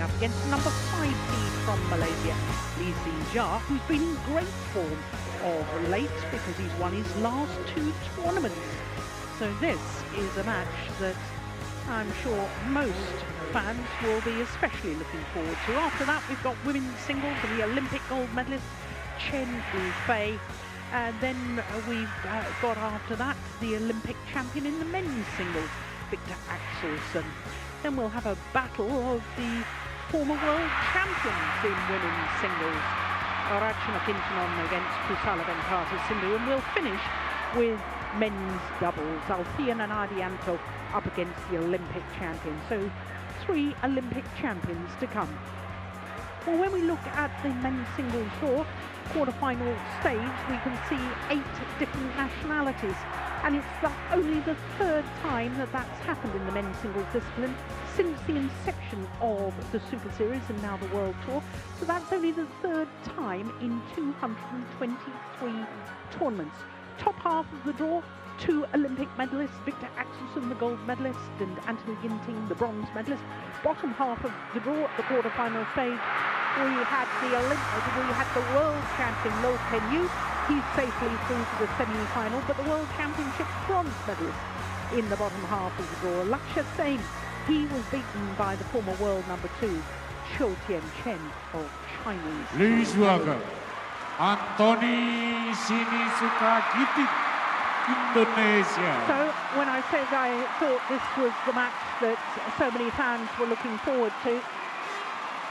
up against number 5 seed from Malaysia, Zii Jia, who's been in great form of late because he's won his last 2 tournaments. So this is a match that I'm sure most fans will be especially looking forward to. After that, we've got women's singles and the Olympic gold medalist Chen Yufei. And then we've got after that the Olympic champion in the men's singles, Victor Axelsen. Then we'll have a battle of the former world champions in women's singles, Rachana Kintanon against Kusala Venkata Sindhu, and we'll finish with men's doubles, Alfian and Ardianto up against the Olympic champions. So 3 Olympic champions to come. Well, when we look at the men's singles draw, quarterfinal stage, we can see 8 different nationalities, and it's only the 3rd time that that's happened in the men's singles discipline since the inception of the Super Series and now the World Tour. So that's only the 3rd time in 223 tournaments. Top half of the draw, 2 Olympic medalists, Victor Axelsen, the gold medalist, and Anthony Ginting, the bronze medalist. Bottom half of the draw at the quarterfinal stage, we had the world champion Lo Ken-yu. He's safely through to the semi-final, but the world championship bronze medalist in the bottom half of the draw, Lakshya Sen, he was beaten by the former world number 2, Chou Tian-chen of Chinese. Please welcome Anthony Sinisuka Ginting, Indonesia. So when I said I thought this was the match that so many fans were looking forward to,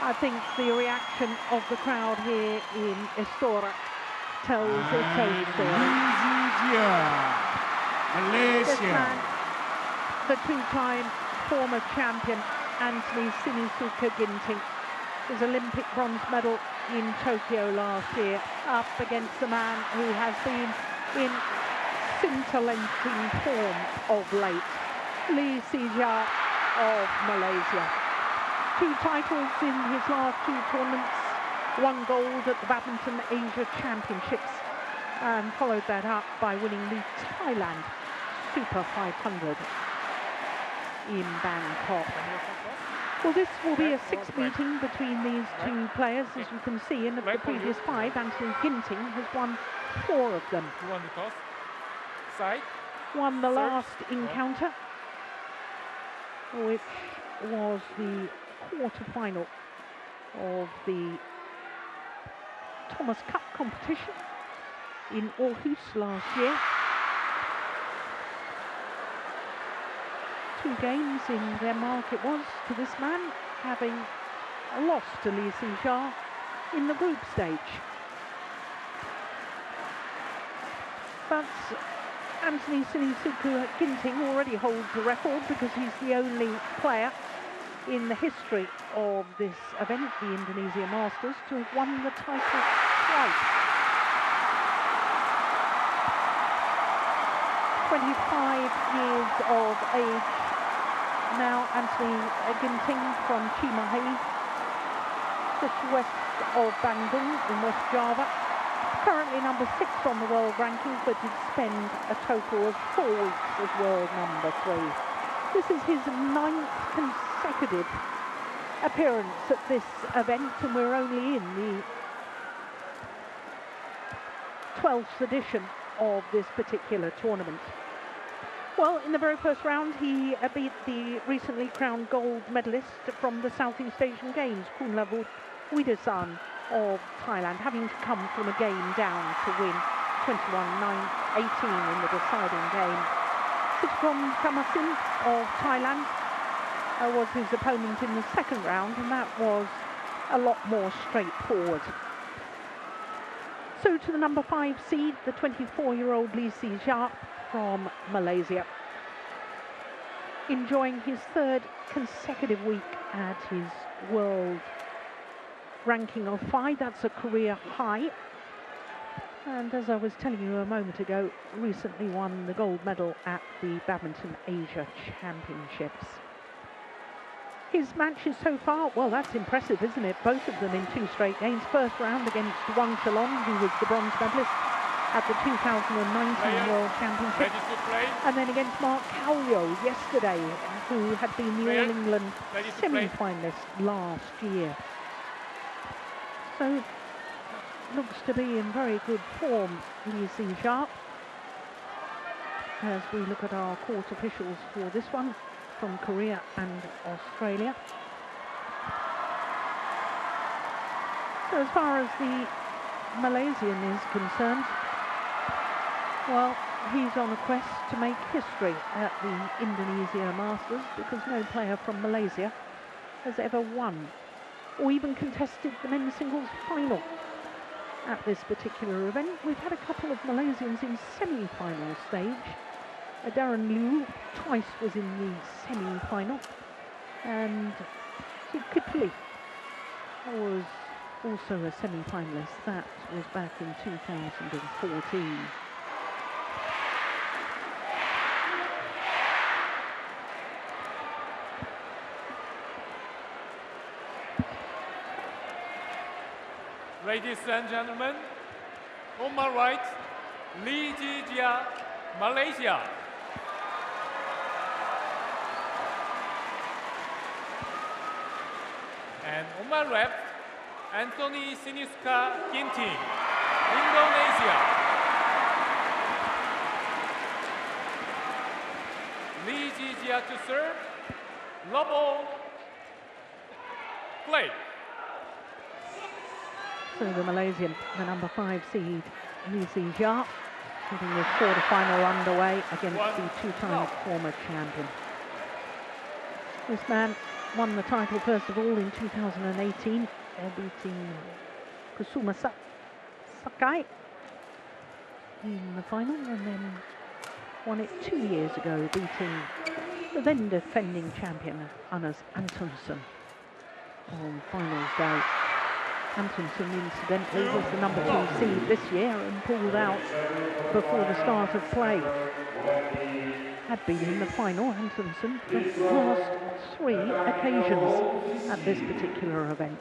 I think the reaction of the crowd here in Istora tells its own story. Zii Jia, Malaysia. This man, the 2-time former champion, Anthony Sinisuka Ginting, his Olympic bronze medal in Tokyo last year, up against the man who has been in scintillating form of late, Zii Jia of Malaysia. 2 titles in his last 2 tournaments, 1 gold at the Badminton Asia Championships, and followed that up by winning the Thailand Super 500 in Bangkok. Well, this will be a 6th meeting between these 2 players, as you can see, and of the previous 5, Anthony Ginting has won 4 of them. Won the last encounter, which was the quarter-final of the Thomas Cup competition in Aarhus last year. 2 games in Denmark it was to this man, having lost to Zii Jia in the group stage. But Anthony Sinisuka Ginting already holds the record because he's the only player in the history of this event, the Indonesia Masters, to have won the title twice. 25 years of age now, Anthony Ginting from Cimahi, just west of Bandung in West Java. Currently number 6 on the world rankings, but did spend a total of 4 weeks as world number 3. This is his 9th consecutive appearance at this event, and we're only in the 12th edition of this particular tournament. Well, in the very first round, he beat the recently crowned gold medalist from the Southeast Asian Games, Kunlavut Widasan of Thailand, having to come from a game down to win 21-18 in the deciding game. Sitkom Kamasin of Thailand was his opponent in the second round, and that was a lot more straightforward. So to the number 5 seed, the 24-year-old Zii Jia from Malaysia, enjoying his 3rd consecutive week at his world ranking of 5. That's a career high. And as I was telling you a moment ago, recently won the gold medal at the Badminton Asia Championships. His matches so far, well, that's impressive, isn't it? Both of them in 2 straight games. First round against Wang Chalon, who was the bronze medalist. at the 2019 World Championships. And then against Mark Callio yesterday, who had been the All England semi-finalist last year. So, looks to be in very good form, Zii Jia. As we look at our court officials for this one, from Korea and Australia. So as far as the Malaysian is concerned, well, he's on a quest to make history at the Indonesia Masters, because no player from Malaysia has ever won or even contested the men's singles final at this particular event. We've had a couple of Malaysians in semi-final stage. Darren Liu twice was in the semi-final, and Kipli was also a semi-finalist. That was back in 2014. Ladies and gentlemen, on my right, Zii Jia, Malaysia. And on my left, Anthony Sinisuka Ginting, Indonesia. Zii Jia to serve, love all, play. So the Malaysian, the number 5 seed, Zii Jia, getting this quarter-final underway against the two-time former champion. This man won the title first of all in 2018, beating Kusuma Sakai in the final, and then won it 2 years ago, beating the then defending champion Anders Antonsen on finals day. Antonsen, incidentally, was the number 2 seed this year and pulled out before the start of play. Had been in the final, Antonsen, for the last 3 occasions at this particular event.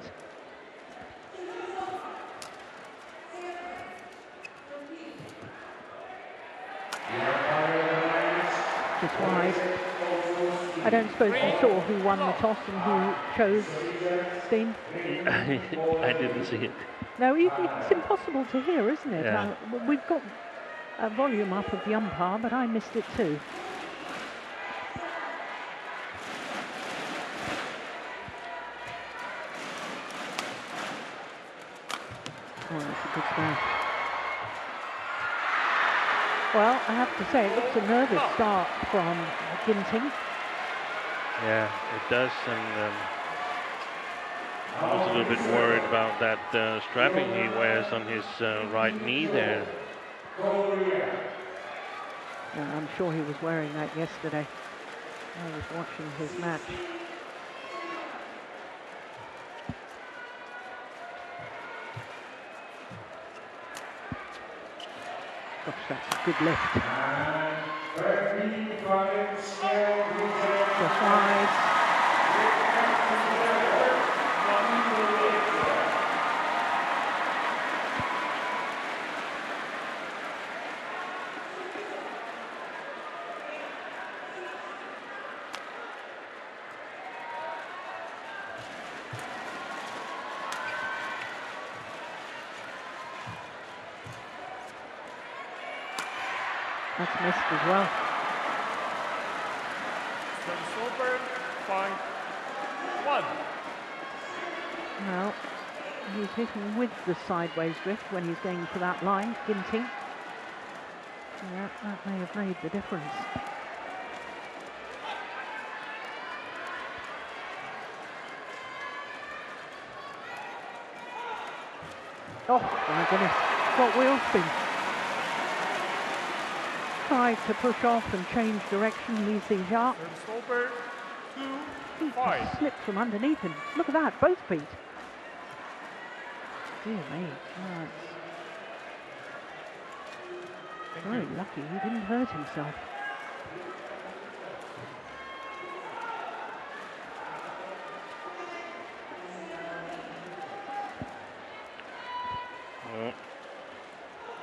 Just wide. I don't suppose you saw who won the toss and who chose, Steen? I didn't see it. No, it's impossible to hear, isn't it? Yeah. We've got a volume up of the umpire, but I missed it too. Oh, that's a good start. Well, I have to say, it looks a nervous start from Ginting. Yeah, it does, and I was a little bit worried about that strapping he wears on his right knee there. Yeah, I'm sure he was wearing that yesterday. I was watching his match. Gosh, that's a good lift. Just wide. That's missed as well. Over 5-1. Well, he's hitting with the sideways drift when he's going for that line, Ginting. Yeah, that may have made the difference. Oh, my goodness. What wheel spin. Tried to push off and change direction, Zii Jia. Over He 2-5. slipped from underneath him. Look at that, both feet. Dear me. Oh, it's very lucky he didn't hurt himself.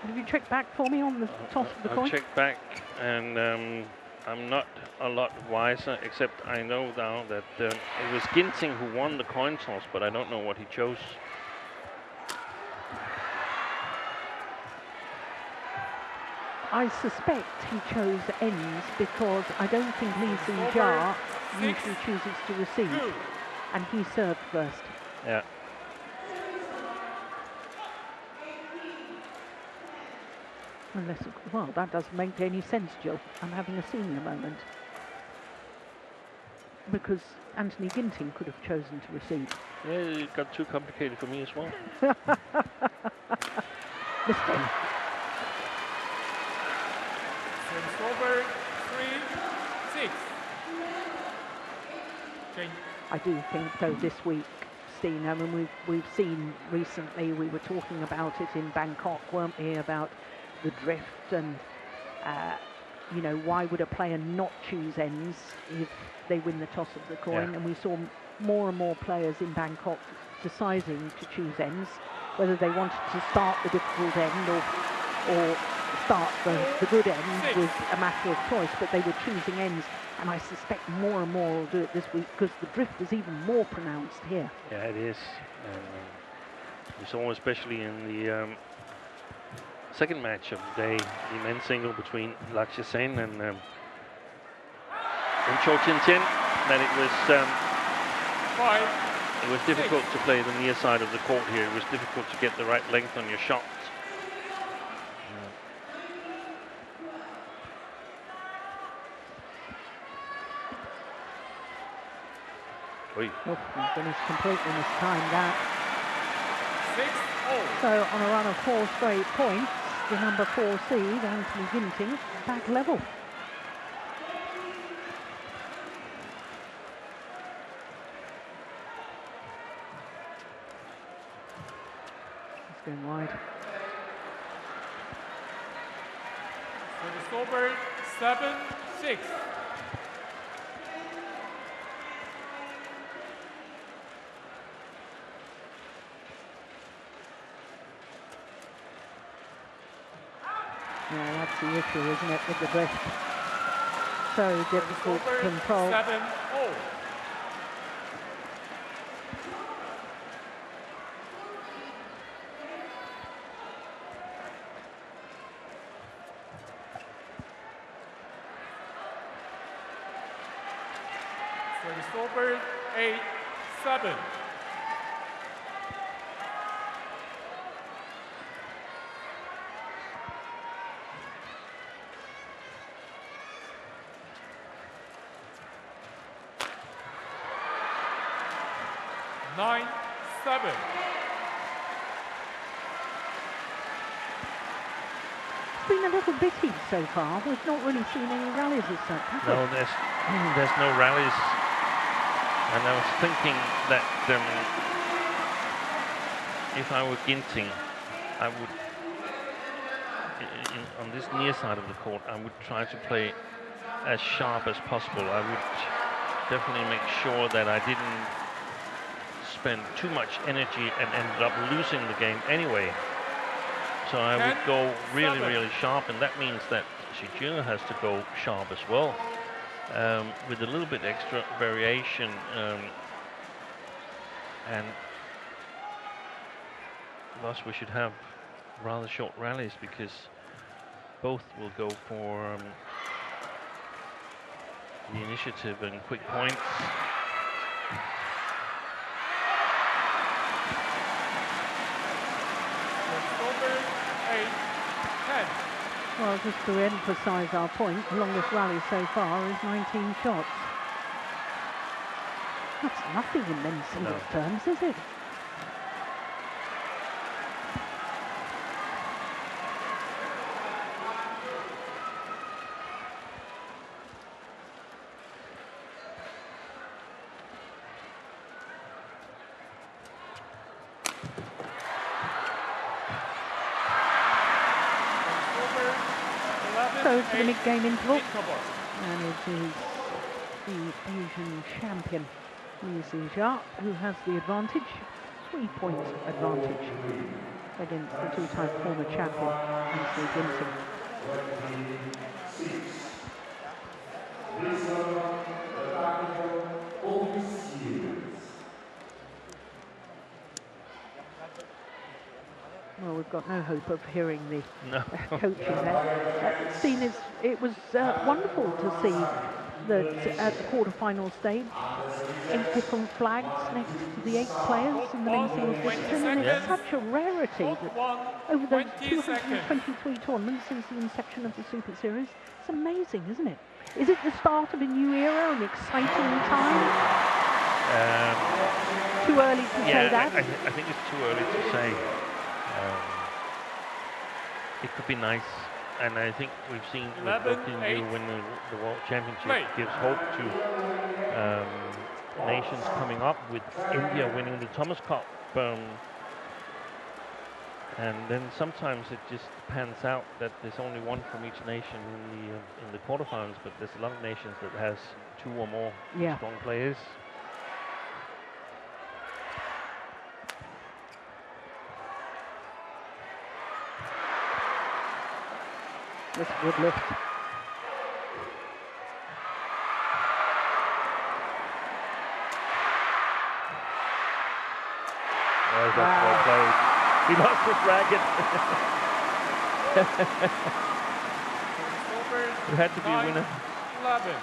Have you check back for me on the toss of the I'll coin? check back, and I'm not a lot wiser, except I know now that it was Ginting who won the coin toss, but I don't know what he chose. I suspect he chose ends because I don't think Zii Jia usually chooses to receive, and he served first. Yeah. Unless, well, that doesn't make any sense, Jill. I'm having a senior moment. Because Anthony Ginting could have chosen to receive. Yeah, it got too complicated for me as well. Mistake. Service over, 3-6. Change. I do think, though, this week, Steen, I mean, we've seen recently, we were talking about it in Bangkok, weren't we, about the drift and, you know, why would a player not choose ends if they win the toss of the coin? Yeah. And we saw more and more players in Bangkok deciding to choose ends, whether they wanted to start the difficult end or start the good end was a matter of choice, but they were choosing ends. And I suspect more and more will do it this week because the drift is even more pronounced here. Yeah, it is. We saw especially in the second match of the day, the men's single between Lakshya Sen and Cho Chin Chin, that it was difficult to play the near side of the court here. It was difficult to get the right length on your shots. Oh, my goodness, completely mistimed that. 6-0. So on a run of 4 straight points, the number 4 seed, Anthony Ginting, back level. It's going wide. Service over, 7-6. Yeah, that's the issue, isn't it, with the drift? So difficult to control. 7-0. Service over, 8-7. Nine, 7. It's been a little bitty so far. We've not really seen any rallies as such, have we? No, there's no rallies. And I was thinking that if I were Ginting, I would, on this near side of the court, I would try to play as sharp as possible. I would definitely make sure that I didn't spend too much energy and ended up losing the game anyway. So I would go really, really sharp, and that means that Zii Jia has to go sharp as well, with a little bit extra variation, and thus we should have rather short rallies because both will go for the initiative and quick points. Well, just to emphasise our point, the longest rally so far is 19 shots. That's nothing in men's singles terms, is it? So to the mid-game interval, and it is the Asian champion, Zii Jia, who has the advantage, 3-point advantage. against the two-time former champion, Zii Ginting. Well, we've got no hope of hearing the coaching there. It was wonderful to see that at the quarterfinal stage, 8 different flags next to the 8 players in the men's singles discipline, and it's such a rarity that over those 223 tournaments since the inception of the Super Series, it's amazing, isn't it? Is it the start of a new era, an exciting time? Too early to say that? I think it's too early to say. It could be nice, and I think we've seen Kim win the World Championship gives hope to nations coming up, with India winning the Thomas Cup. And then sometimes it just pans out that there's only one from each nation in the quarterfinals, but there's a lot of nations that has 2 or more strong players. That's a good lift. Oh, that's well played. He lost his racket. It had to be a winner. 11.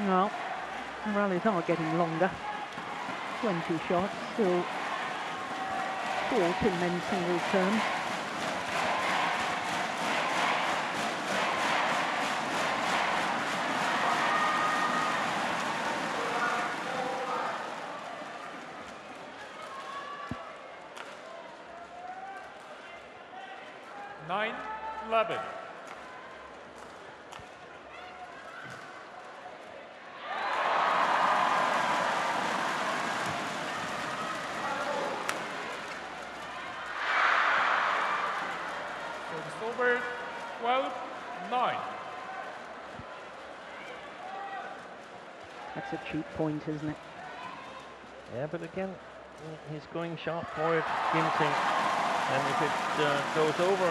Well, the rallies are getting longer. 20 shots, still short in men's singles terms. Nine, 11. Over 12-9. That's a cheap point, isn't it? Yeah, but again, he's going sharp for it, Ginting. And if it goes over,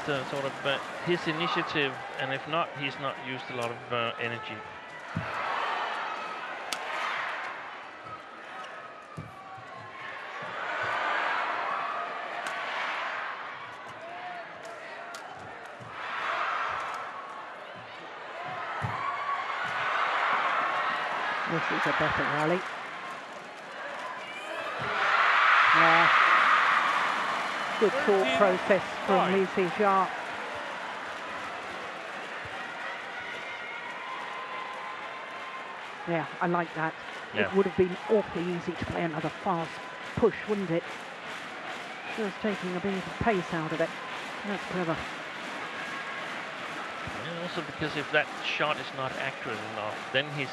it's sort of his initiative, and if not, he's not used a lot of energy. This is a better rally. Good thought process from Zii Jia. Yeah, I like that. Yeah. It would have been awfully easy to play another fast push, wouldn't it? Just taking a bit of pace out of it. That's clever. And also because if that shot is not accurate enough, then his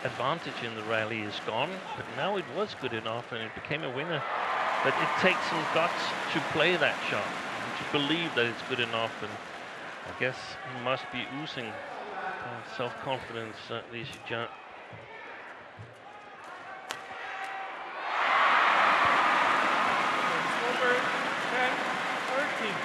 advantage in the rally is gone. But now it was good enough and it became a winner. But it takes some guts to play that shot, and to believe that it's good enough. And I guess he must be oozing self-confidence, Zii Jia. Over 10-13.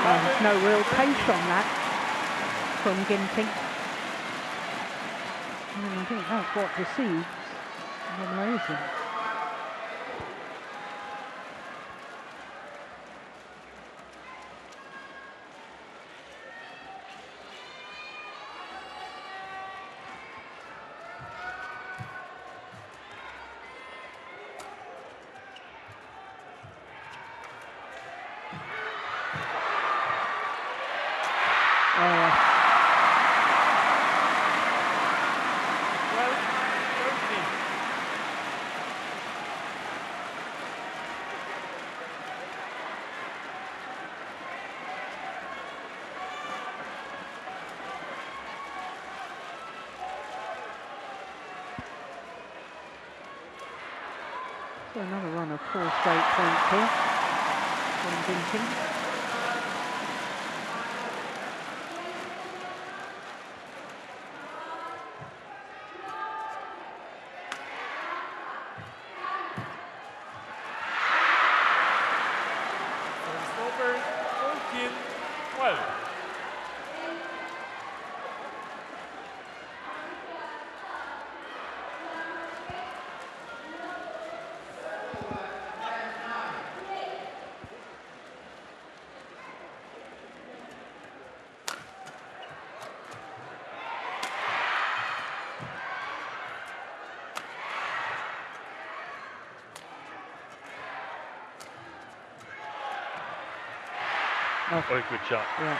There's no real pace on that from Ginting. And I think that's what deceives the Malaysian. So another run of 4 straight points here from Ginting. Over 14-12. Oh, Very good shot. yeah.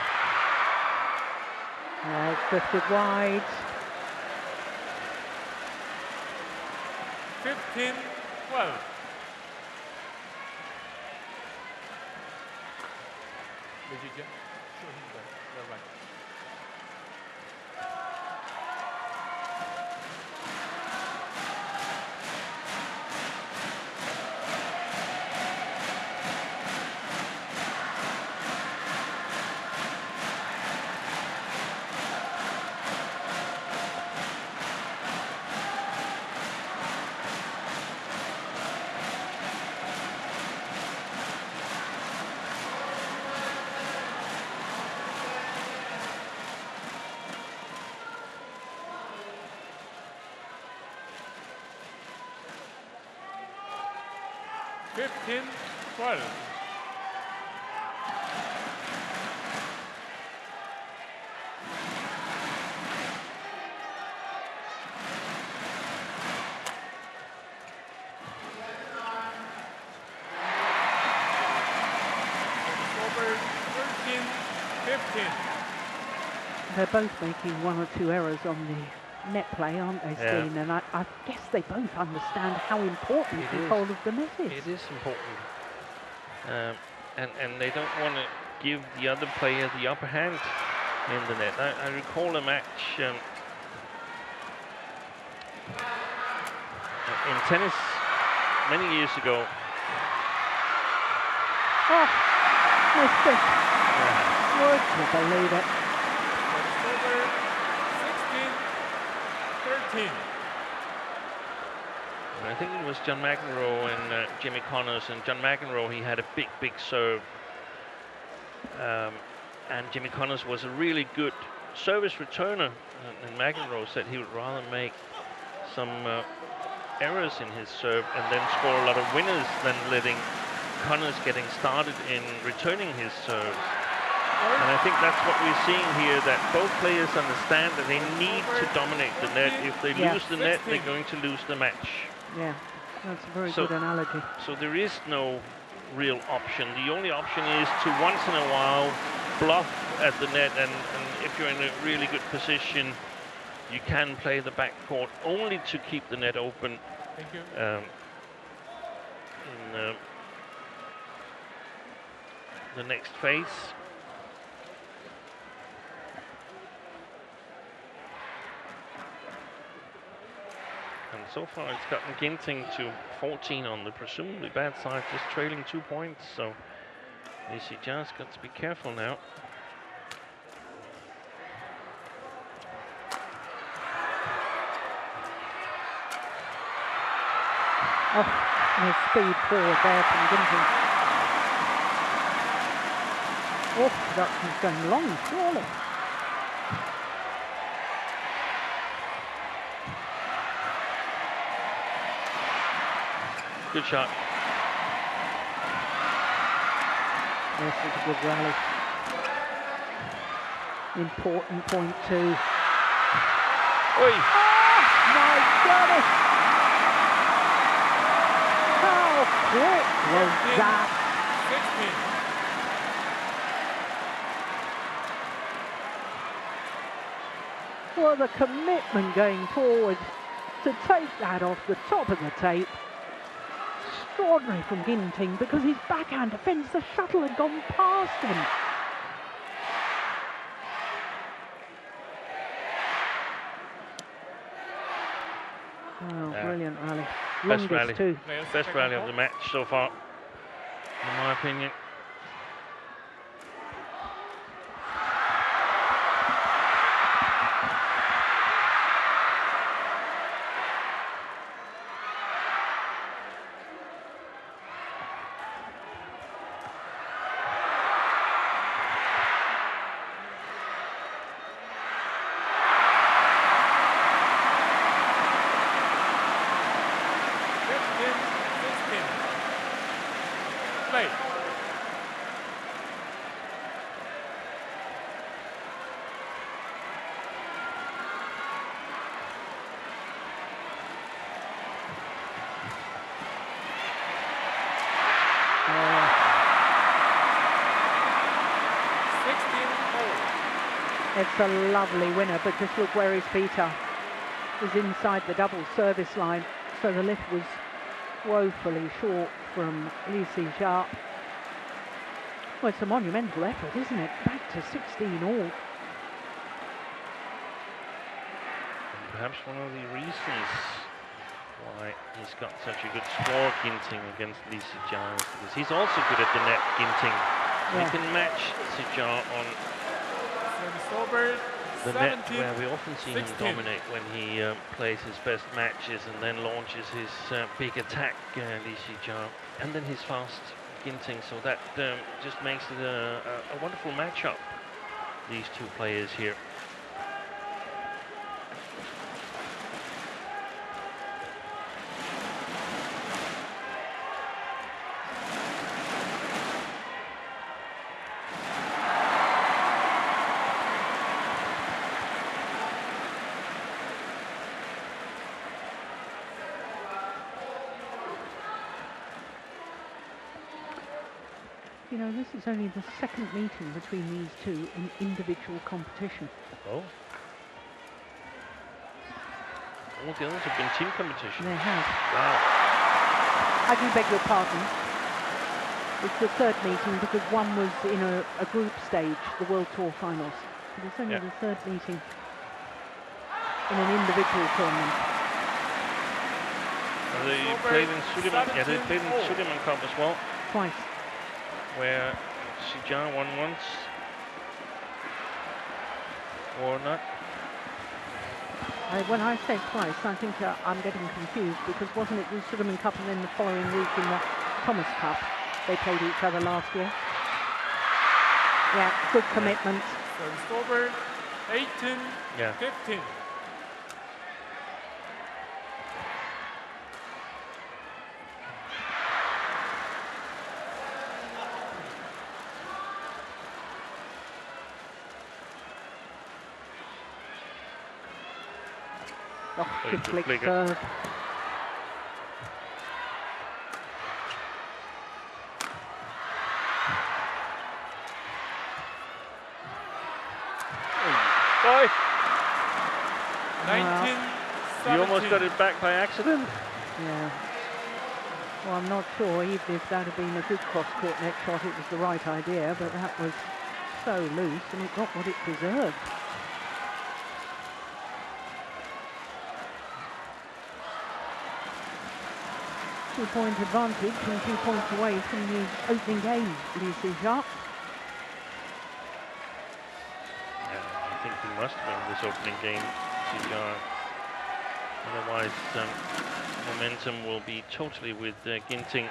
It's drifted wide. 15-12. Zii Jia, show him the right. Fifteen, 12. Over 13, 15. They're both making 1 or 2 errors on the net play, aren't they, Yeah. Steen? And I guess they both understand how important It control is. of the net is. It is important. And they don't want to give the other player the upper hand in the net. I recall a match in tennis many years ago. Oh, missed it. Would you believe it? Over 16, 13. And I think it was John McEnroe and Jimmy Connors. And John McEnroe, he had a big serve. And Jimmy Connors was a really good service returner. And McEnroe said he would rather make some errors in his serve and then score a lot of winners than letting Connors getting started in returning his serves. And I think that's what we're seeing here, that both players understand that they need to dominate the net. If they Yeah. lose the net, they're going to lose the match. Yeah, that's a very So- good analogy. So there is no real option. The only option is to once in a while bluff at the net, and if you're in a really good position, you can play the backcourt only to keep the net open. Thank you. In the next phase. And so far it's gotten Ginting to 14 on the presumably bad side, just trailing 2 points. So Zii Jia's got to be careful now. Oh, nice speed forward there from Ginting. Oh, production's going long, surely. Good shot. This is a good rally. Important point too. Oi! Oh, my goodness! How quick was that? 16. Well, the commitment going forward to take that off the top of the tape. Extraordinary from Ginting, because his backhand defence, the shuttle had gone past him. Oh, Yeah. brilliant rally. Longest rally. too. Best rally of the match so far, in my opinion. Play. It's a lovely winner, but just look where his feet are. He's inside the double service line, so the lift was woefully short from Zii Jia. Well, it's a monumental effort, isn't it? Back to 16 all. Perhaps one of the reasons why he's got such a good score, Ginting, against Zii Jia, is because he's also good at the net, Ginting. Yeah. He can match Zii Jia on the net, where we often see him dominate when he plays his best matches and then launches his big attack, Zii Jia, and then his fast Ginting. So that just makes it a wonderful matchup, these two players here. You know, this is only the second meeting between these two in individual competition. Oh. All the others have been team competition. They have. Wow. I do beg your pardon. It's the third meeting because one was in a group stage, the World Tour finals. But it's only the third meeting in an individual tournament. They played in Sudirman. Yeah, they played in Sudirman Cup as well, Twice. where Zii Jia won once, or not. When I say twice, I think I'm getting confused because wasn't it the Sudirman Cup and then the following week in the Thomas Cup they played each other last year? Yeah, good commitment. Service over, 18, Yeah. 15. Oh, good flick flicker. serve. Boy, 19, you almost 17. got it back by accident. Yeah. Well, I'm not sure even if that had been a good cross-court net shot, it was the right idea, but that was so loose and it got what it deserved. Two-point advantage and 2 points away from the opening game, Zii Jia. Yeah, I think he must win this opening game, Zii Jia. Otherwise, momentum will be totally with Ginting.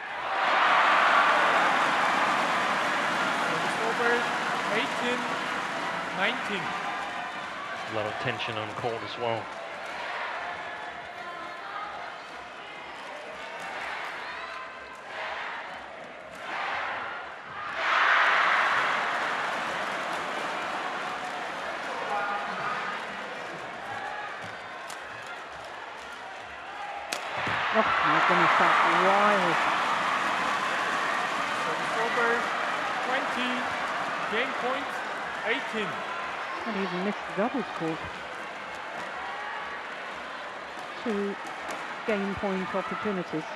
Service over, 18, 19. A lot of tension on court as well. Oh my goodness, that's wild. Service over, 20, game point, 18. And even missed the doubles court. 2 game point opportunities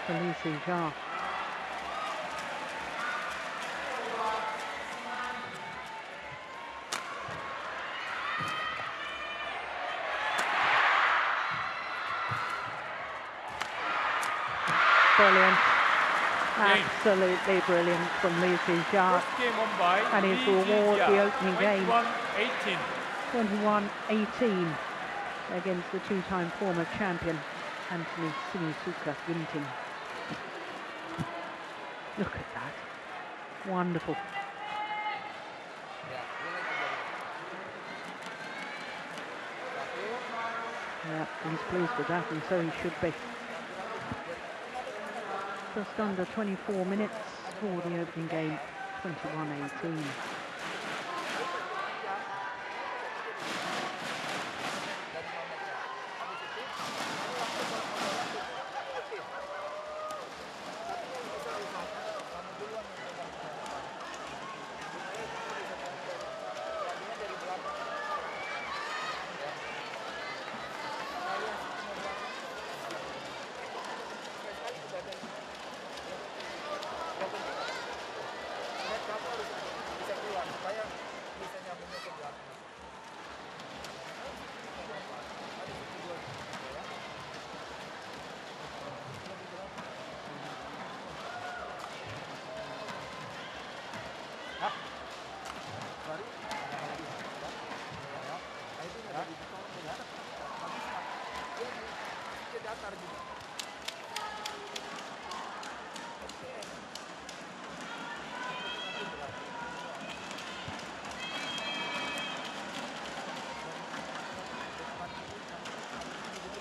for Zii Jia. brilliant. Absolutely brilliant from Zii Jia. First game won by And his Zii reward, Jia, the opening game. 21-18. 21-18 against the two-time former champion, Anthony Sinisuka Ginting. Look at that. Wonderful. Yeah, he's pleased with that, and so he should be. Just under 24 minutes for the opening game, 21-18.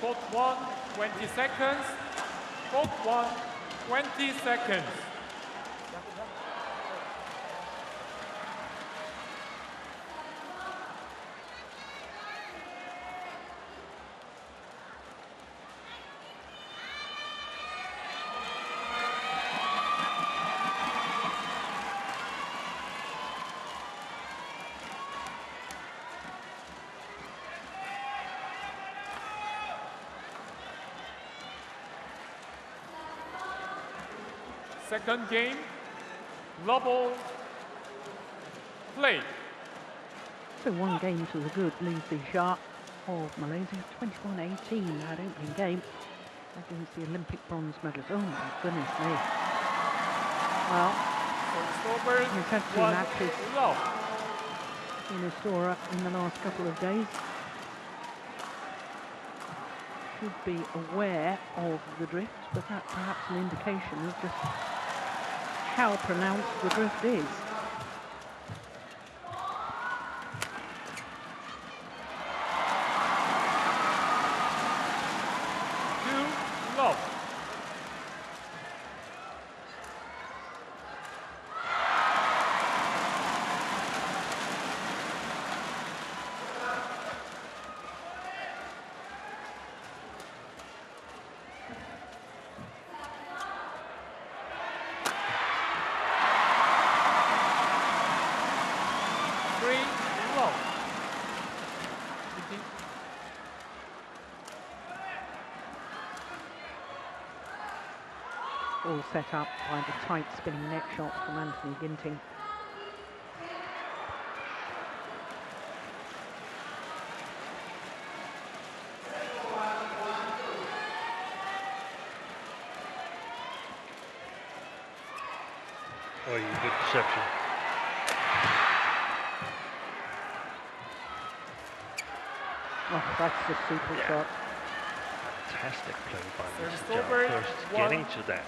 Court 1, 20 seconds. Court 1, 20 seconds. Second game, Global play. So one game to the good, Zii Jia of Malaysia, 21-18, that opening game against the Olympic bronze medalist. Oh my goodness me. Well, he's had two matches in Istora in the last couple of days. Should be aware of the drift, but that's perhaps an indication of just how pronounced the drift is. All set up by the tight spinning net shot from Anthony Ginting. Oh, you good deception. Oh, that's a super shot. Fantastic play by Service Zii over, Jia. First getting to that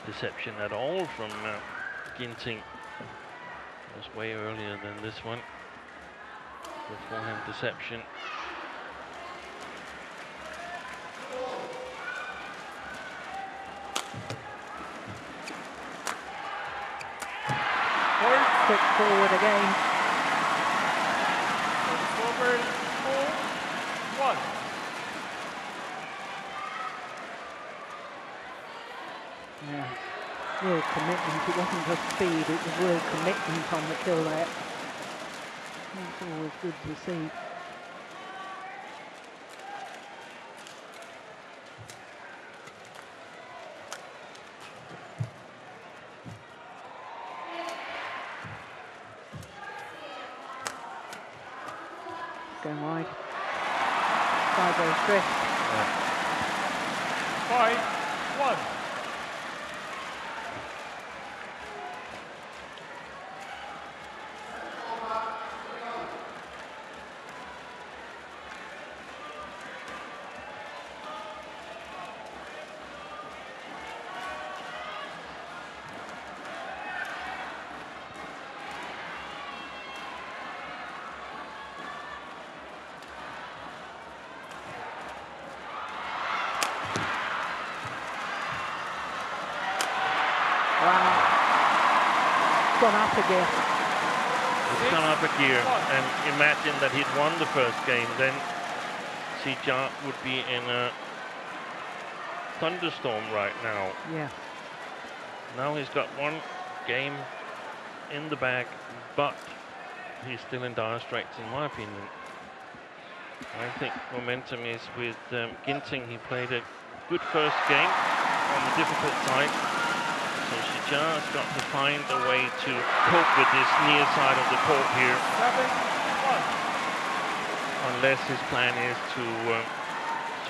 deception at all from Ginting. Was way earlier than this one. The forehand deception. Quick forward again. Service over, 4-1. Yeah, real commitment. It wasn't just speed, it was real commitment on the kill there. It's always good to see. Going wide. Sideways drift. 5-1. 1. Wow. Gone up again. It's gone up a gear, and imagine that he'd won the first game, then Zii Jia would be in a thunderstorm right now. Yeah. Now he's got one game in the bag, but he's still in dire straits, in my opinion. I think momentum is with Ginting. He played a good first game on the difficult side. So Zii Jia has got to find a way to cope with this near side of the court here. 7-1. Unless his plan is to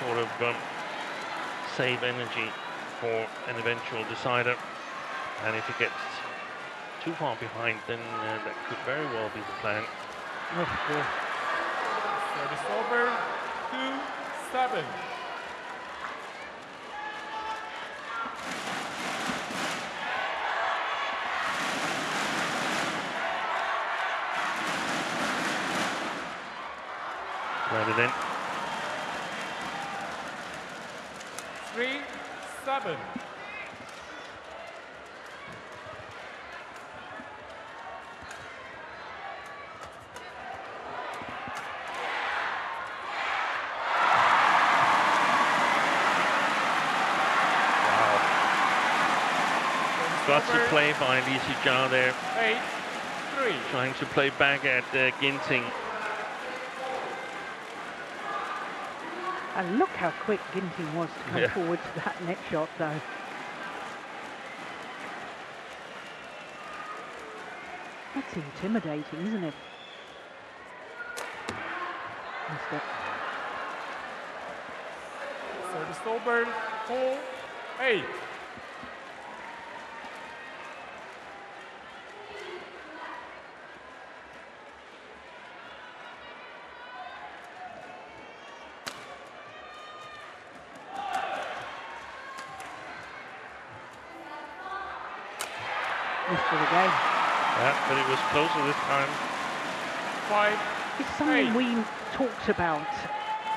sort of save energy for an eventual decider. And if he gets too far behind, then that could very well be the plan. Service over. 2-7. Landed in. 3-7. Gutsy play by Zii Jia there, 8-3. trying to play back at Ginting. And look how quick Ginting was to come forward to that net shot, though. That's intimidating, isn't it? Missed it. Service over. 4-8. For the game. Yeah, but it was closer this time. 5. It's something we talked about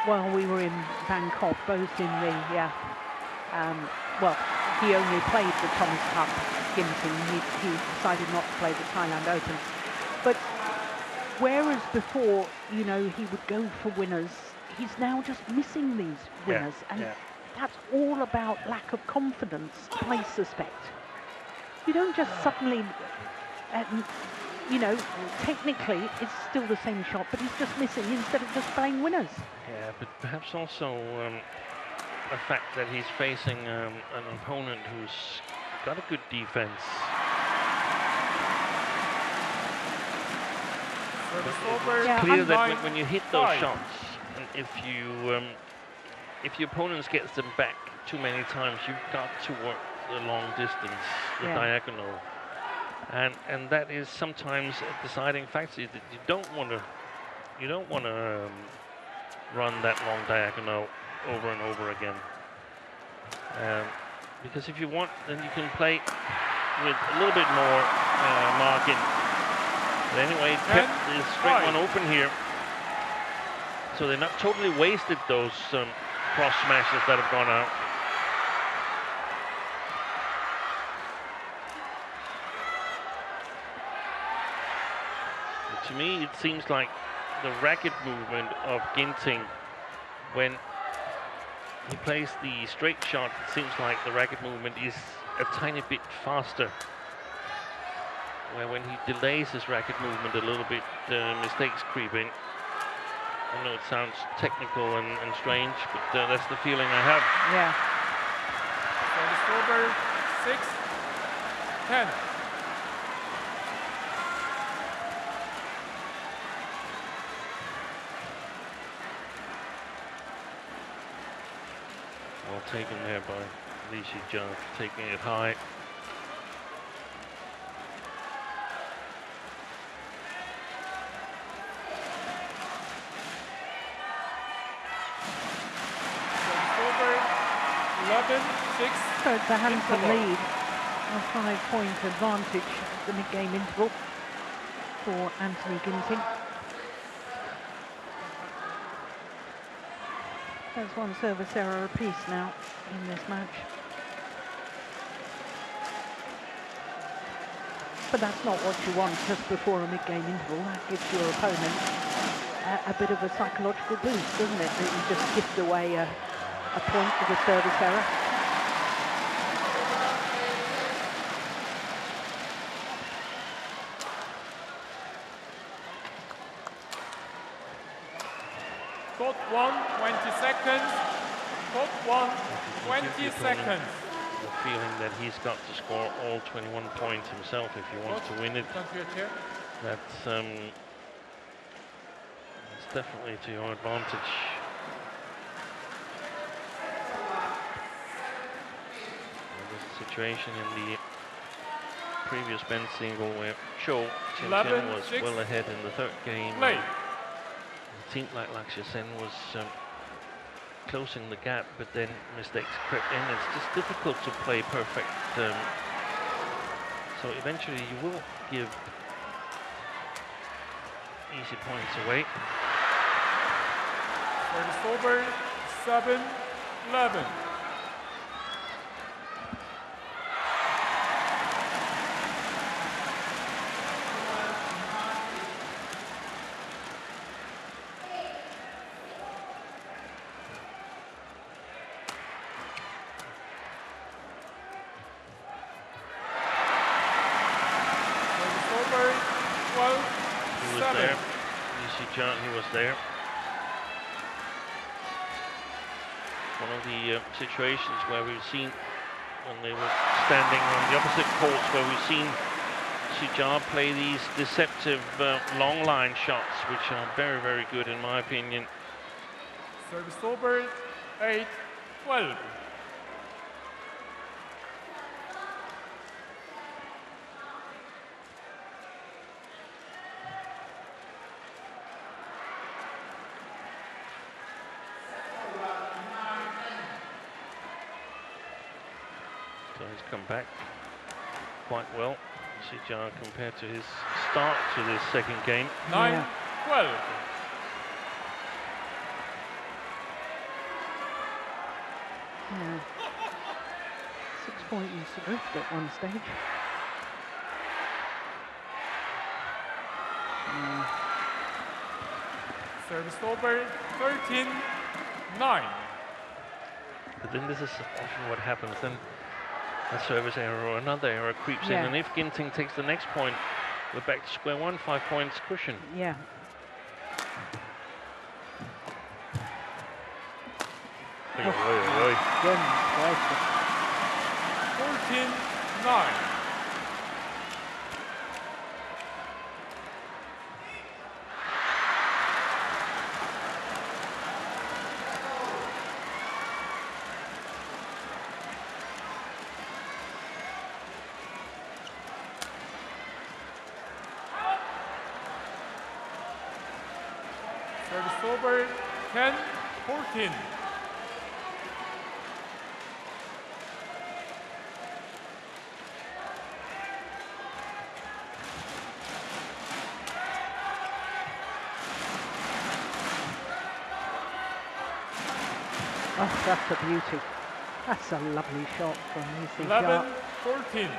while we were in Bangkok, both in the, well, he only played the Thomas Cup, Ginting. He decided not to play the Thailand Open. But whereas before, you know, he would go for winners, he's now just missing these winners. And that's all about lack of confidence, I suspect. You don't just suddenly, you know, technically it's still the same shot, but he's just missing instead of just playing winners. Yeah, but perhaps also the fact that he's facing an opponent who's got a good defense. It's clear that when you hit those shots, and if your opponent gets them back too many times, you've got to work the long distance, the diagonal, and that is sometimes a deciding factor. That you don't want to run that long diagonal over and over again, because if you want, then you can play with a little bit more margin. But anyway, kept the straight one open here, so they're not totally wasted those cross smashes that have gone out. To me, it seems like the racket movement of Ginting, when he plays the straight shot, it seems like the racket movement is a tiny bit faster. Where when he delays his racket movement a little bit, mistakes creep in. I know it sounds technical and strange, but that's the feeling I have. Yeah. So the over 6-10. Well taken there by Zii Jia taking it high. Over 11-6. So it's a handsome lead, a 5-point advantage at the mid-game interval for Anthony Ginting. There's one service error apiece now in this match. But that's not what you want just before a mid-game interval. That gives your opponent a bit of a psychological boost, doesn't it? That you just gift away a point with a service error. Court 1, 20 seconds. Court 1, 20 seconds. The feeling that he's got to score all 21 points himself if he wants to win it. That's definitely to your advantage. There's a situation in the previous men's single where Cho Chen was well ahead in the third game. It seemed like Lakshya Sen was closing the gap, but then mistakes crept in. It's just difficult to play perfect. So eventually you will give easy points away. Service over, 7-11. He was there. One of the situations where we've seen, when they were standing on the opposite courts, where we've seen Zii Jia play these deceptive long line shots, which are very, very good in my opinion. Service over, 8-12. So he's come back quite well, Zii Jia, compared to his start to this second game. 9-12. Yeah. 6-point used to drift at one stage. Service over, 13-9. But then this is often what happens. Then a service error or another error creeps in, and if Ginting takes the next point, we're back to square one, 5 points cushion. Yeah. Goodness gracious. 14-9. Service over, 10-14. Oh, that's a beauty. That's a lovely shot from Zii Jia. 11-14.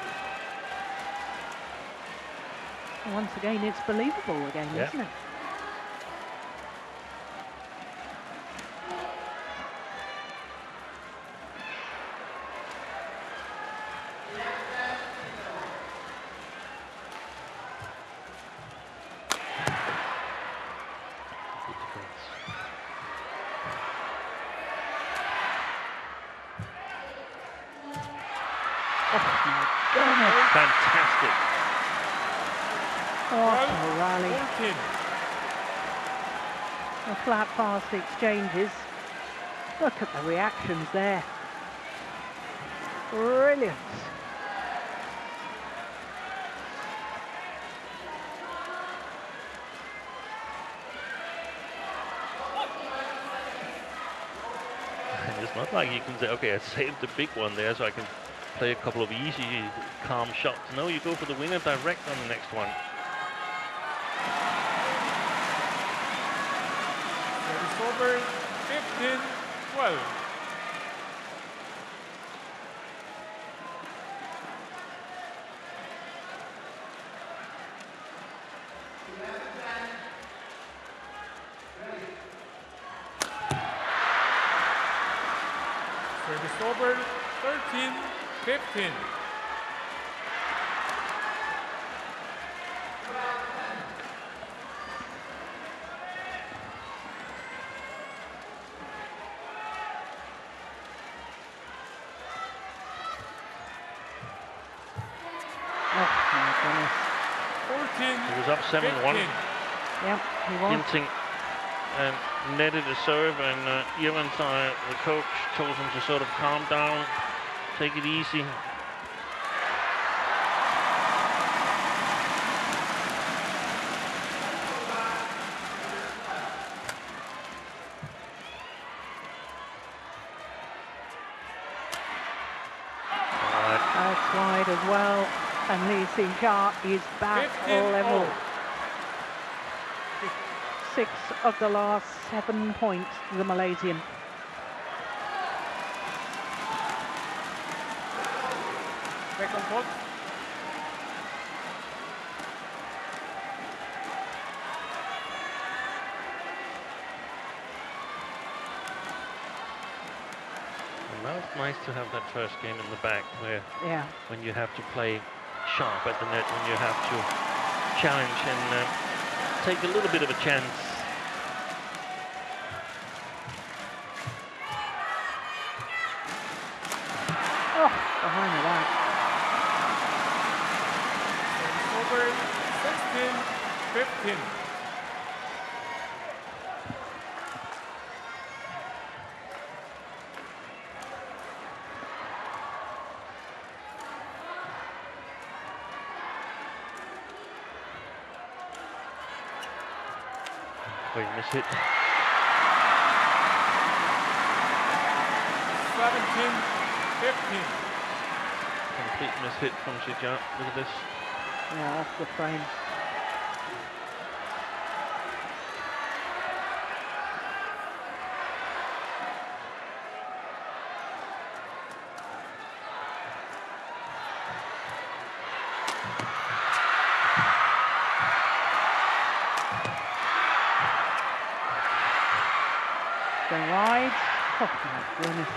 Once again, it's believable again, isn't it? Fantastic. What a rally. The flat fast exchanges. Look at the reactions there. Brilliant. And it's not like you can say, okay, I saved the big one there so I can play a couple of easy, calm shots. No, you go for the winner direct on the next one. Service over, 15-12. Service over, 13-15. Oh my goodness. 14. He was up 7-1. Yep, he was. Ginting and netted a serve, and Irvansson, the coach, told him to sort of calm down, take it easy. That's wide as well. And Zii Jia is back 15-0. level. 6 of the last 7 points to the Malaysian. Second point. And now it's nice to have that first game in the back where Yeah. when you have to play sharp at the net, when you have to challenge and take a little bit of a chance. Oh, behind the back. Service over, 16-15. Wait, miss hit. 17-15. Complete miss hit from Zii Jia. Look at this. Yeah, off the frame. Going wide. Oh my goodness.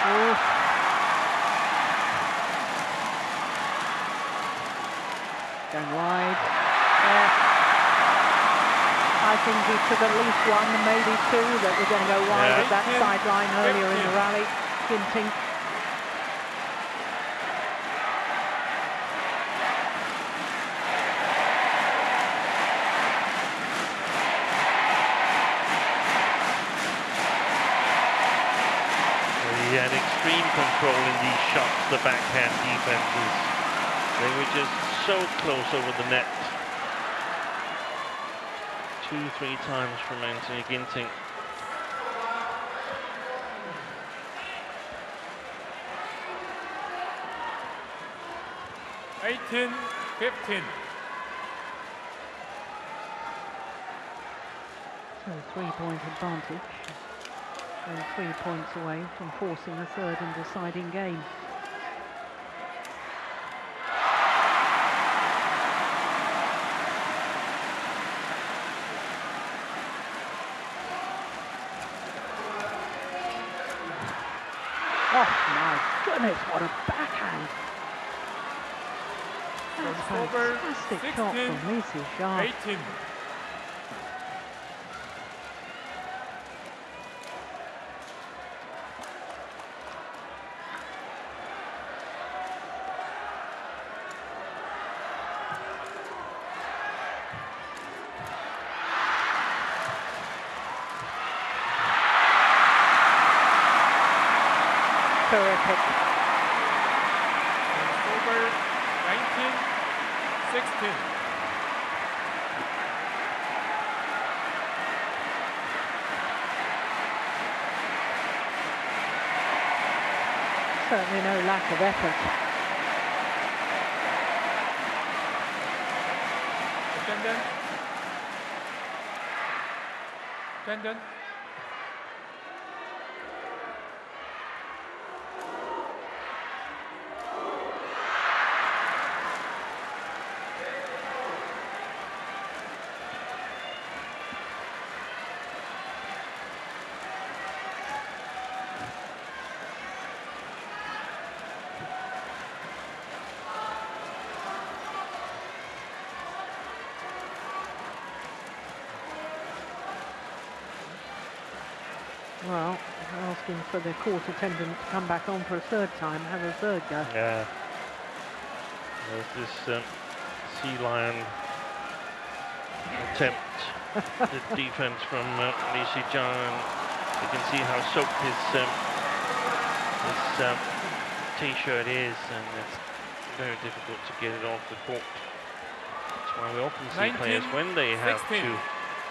Oh. Going wide. I think he took at least one, maybe two, that were going to go wide at that sideline earlier in the rally. Ginting. He had extreme control in these shots, the backhand defenses. They were just so close over the net. 2-3 times from Anthony Ginting. $18-15. So 3-point advantage. They're 3 points away from forcing a third and deciding game. Oh my goodness, what a backhand! That's a Over fantastic shot from Zii Jia. 18. terrific. It's over 19-16. Certainly no lack of effort. Tendon. Well, asking for the court attendant to come back on for a third time, have a third go. Yeah. There's this sea lion attempt the defense from Zii Jia. You can see how soaked his t-shirt is, and it's very difficult to get it off the court. That's why we often see players, when they have to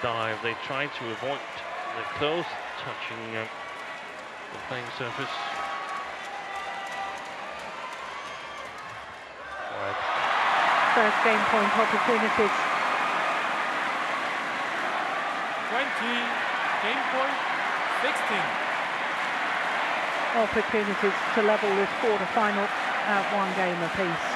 dive, they try to avoid the clothes touching the playing surface. Right. First game point opportunities. 20, game point 16. Opportunities to level this quarter-final at 1 game apiece.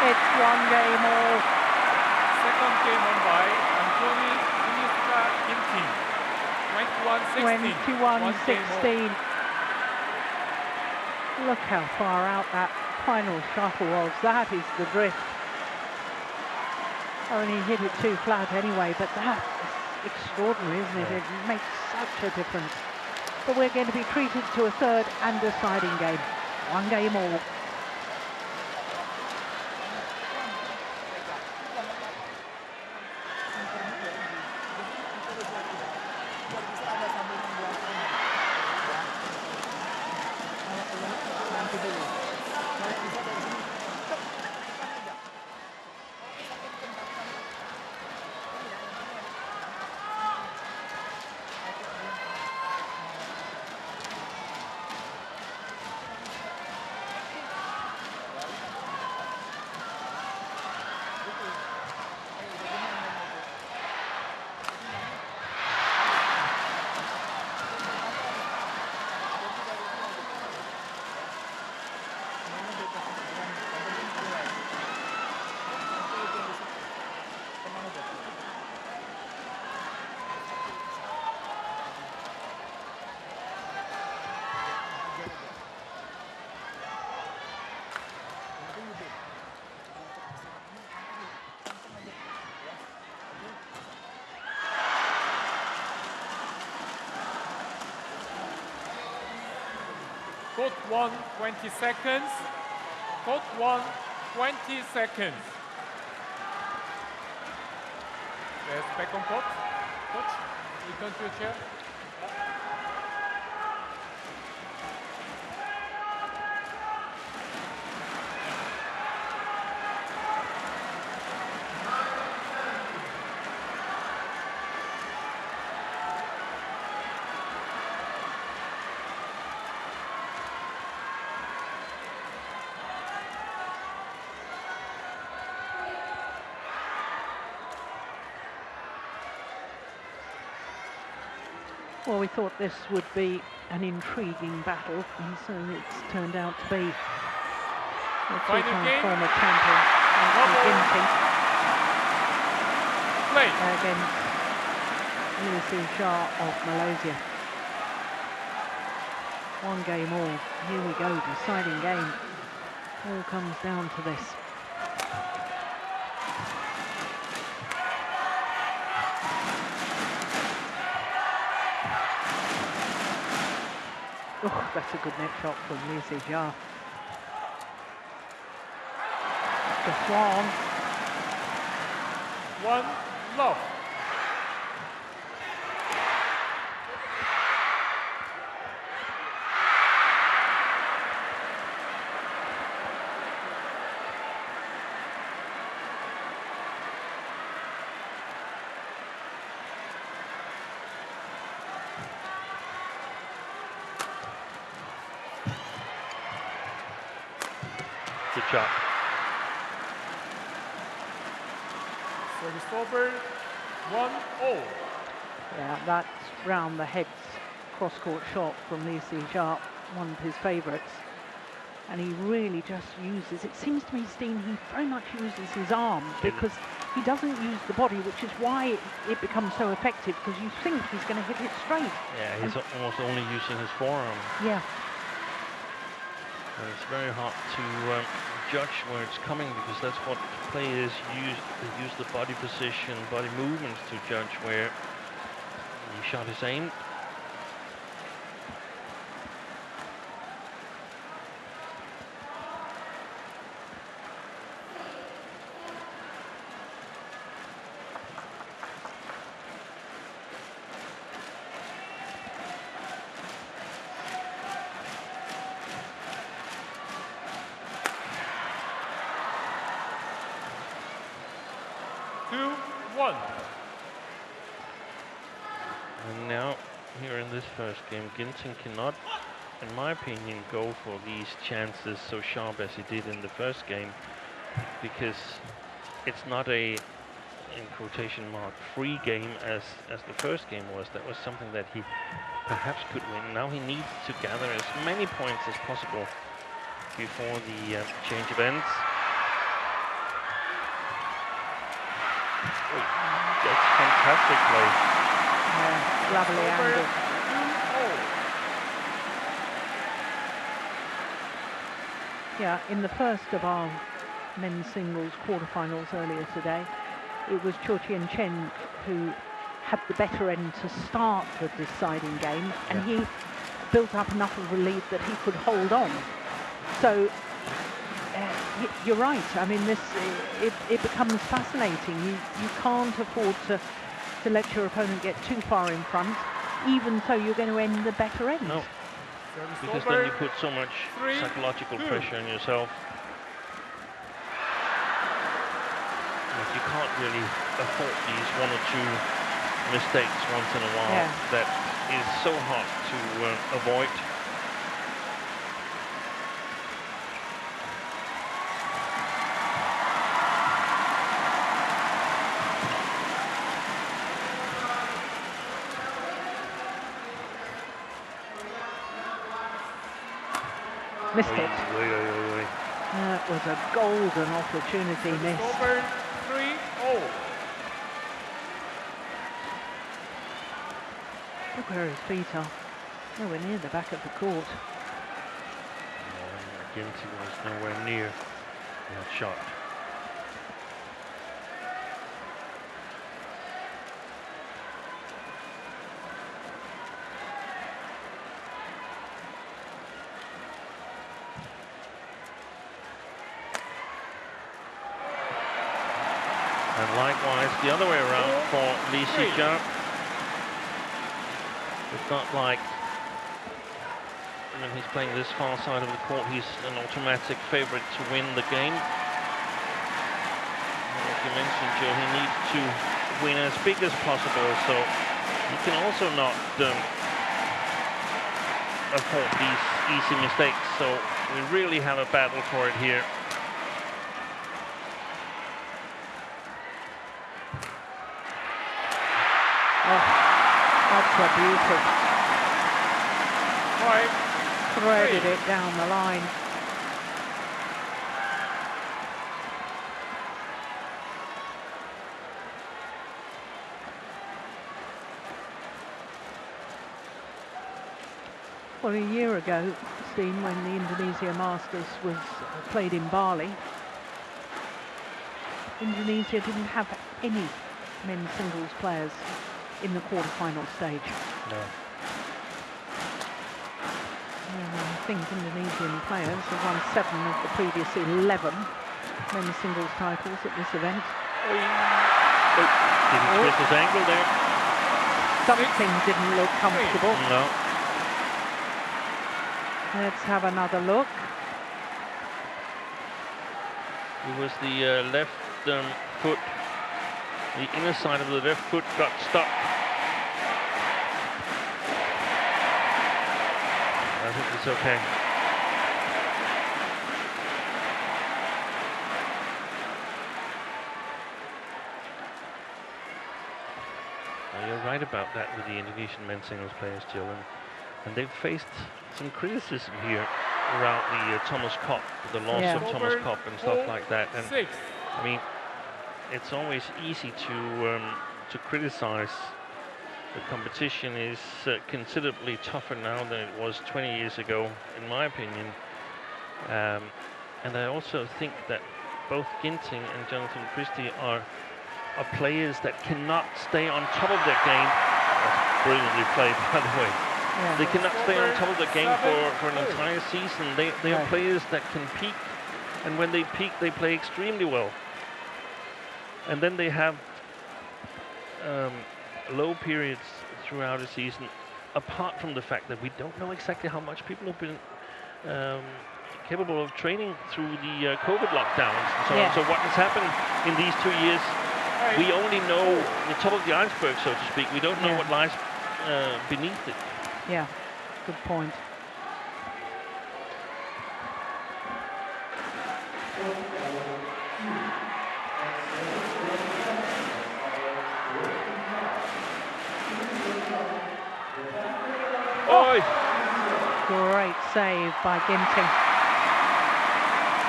It's 1 game all. Second game on by Sinisuka Ginting. 21-16. 21-16. Look how far out that final shuttle was. That is the drift. Only hit it too flat anyway, but that's extraordinary, isn't it? It makes such a difference. But we're going to be treated to a third and deciding game. 1 game all. Court 1, 20 seconds. Court 1, 20 seconds. Yes, back on court. Coach, return to your chair. Well, we thought this would be an intriguing battle, and so it's turned out to be. The two-time former champion, Ginting, against Zii Jia of Malaysia. 1 game all. Here we go, deciding game. All comes down to this. Oh, that's a good net shot from Zii Jia. Just one. 1-love. Good shot. Service over. 1-0. Yeah, that's round the heads cross-court shot from Zii Jia, one of his favourites. And he really just uses, it seems to me, Steen, he very much uses his arm because he doesn't use the body, which is why it becomes so effective, because you think he's going to hit it straight. Yeah, he's almost only using his forearm. Yeah. And it's very hard to judge where it's coming, because that's what players use. They use the body position, body movements to judge where the shot is aimed. And now, here in this first game, Ginting cannot, in my opinion, go for these chances so sharp as he did in the first game, because it's not a, in quotation mark, free game as the first game was. That was something that he perhaps could win. Now he needs to gather as many points as possible before the change of ends. That's fantastic play. Yeah, lovely angle. Yeah, in the first of our men's singles quarterfinals earlier today, it was Cho Chen who had the better end to start the deciding game, and he built up enough of a lead that he could hold on. So you're right. I mean, it becomes fascinating. You can't afford to let your opponent get too far in front. Even so, you're going to end the better end. No, because then you put so much psychological pressure on yourself. Like, you can't really afford these one or two mistakes once in a while. That is so hard to avoid. Missed it. That was a golden opportunity missed. Over 3-0. Look where his feet are. Nowhere near the back of the court. Ginting was nowhere near that shot. And likewise, the other way around for Zii Jia. It's not like when he's playing this far side of the court, he's an automatic favorite to win the game. Like you mentioned, Joe, he needs to win as big as possible, so he can also not afford these easy mistakes. So we really have a battle for it here. That's a beauty. Threaded it down the line. Well, a year ago, Steen, when the Indonesia Masters was played in Bali, Indonesia didn't have any men's singles players in the quarterfinal stage. No. think Indonesian players have won 7 of the previous 11 men's singles titles at this event. Didn't twist his ankle there. Something didn't look comfortable. No. Let's have another look. It was the left foot, the inner side of the left foot got stuck. I think it's okay. You're right about that with the Indonesian men's singles players, Jill, and they've faced some criticism here around the Thomas Cup, the loss of Thomas Cup and stuff like that. And I mean, it's always easy to criticize. The competition is considerably tougher now than it was 20 years ago, in my opinion. And I also think that both Ginting and Jonathan Christie are players that cannot stay on top of their game. That's brilliantly played, by the way. Yeah. They cannot stay on top of the game for an entire season. They are players that can peak, and when they peak, they play extremely well. And then they have low periods throughout the season, apart from the fact that we don't know exactly how much people have been capable of training through the COVID lockdowns and so on. So what has happened in these 2 years, we only know the top of the iceberg, so to speak. We don't know what lies beneath it. Yeah, good point. Great save by Ginting.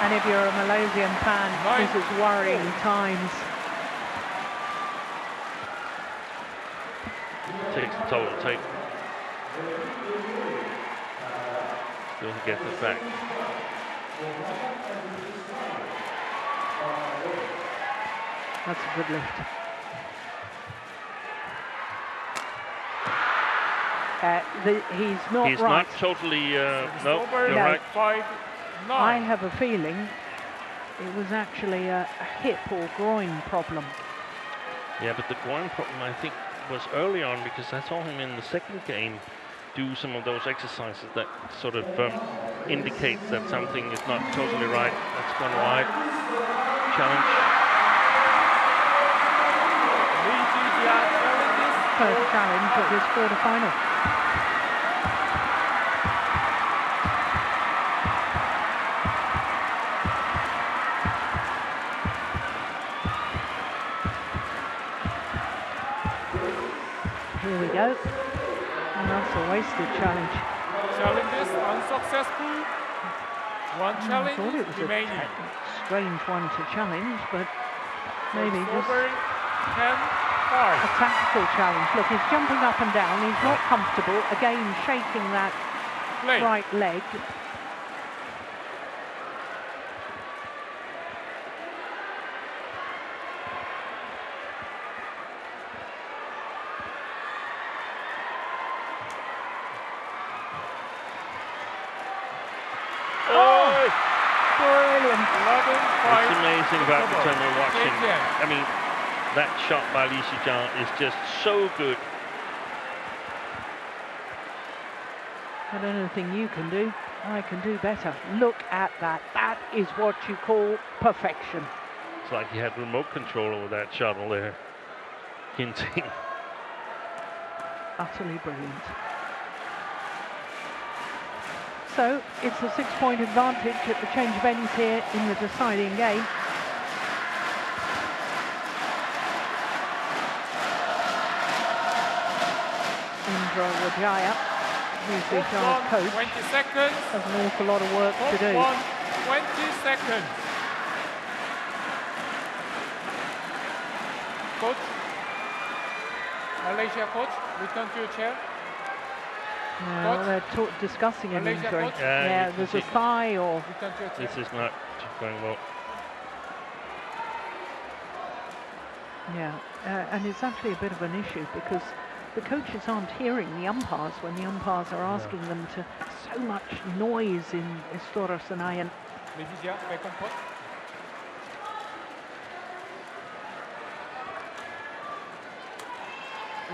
And if you're a Malaysian fan, this is worrying times. Takes the total take. Still gets it back. That's a good lift. He's not He's right. not totally, no, you're No. right. 5-9. I have a feeling it was actually a hip or groin problem. Yeah, but the groin problem, I think, was early on, because I saw him in the second game do some of those exercises that sort of indicates that something is not totally right. That's gone wide. Challenge. Zii Jia challenges. First challenge at this quarterfinal. Here we go. And that's a wasted challenge. Challenges unsuccessful. One I challenge thought it was remaining. a strange one to challenge, but maybe just Over 10-5. a tactical challenge. Look, he's jumping up and down. He's not comfortable. Again, shaking that Play. right leg. Brilliant. 11-5. It's amazing about the time we're watching. Yeah. I mean, that shot by Zii Jia is just so good. I don't know anything you can do. I can do better. Look at that. That is what you call perfection. It's like he had remote control over that shuttle there. Ginting. Utterly brilliant. So it's a 6-point advantage at the change of ends here in the deciding game. Indra Rajaya, who's the Jaya coach, 20 seconds. has an awful lot of work to do. 20 seconds. Coach. Malaysia coach, return to your chair. Now they're discussing an Malaysia injury. coach? Yeah, you there's can a see thigh or... Return to your chair. This is not going well. Yeah, and it's actually a bit of an issue because the coaches aren't hearing the umpires when the umpires are asking them to so much noise in Istora Senayan. Zii Jia, back on pot.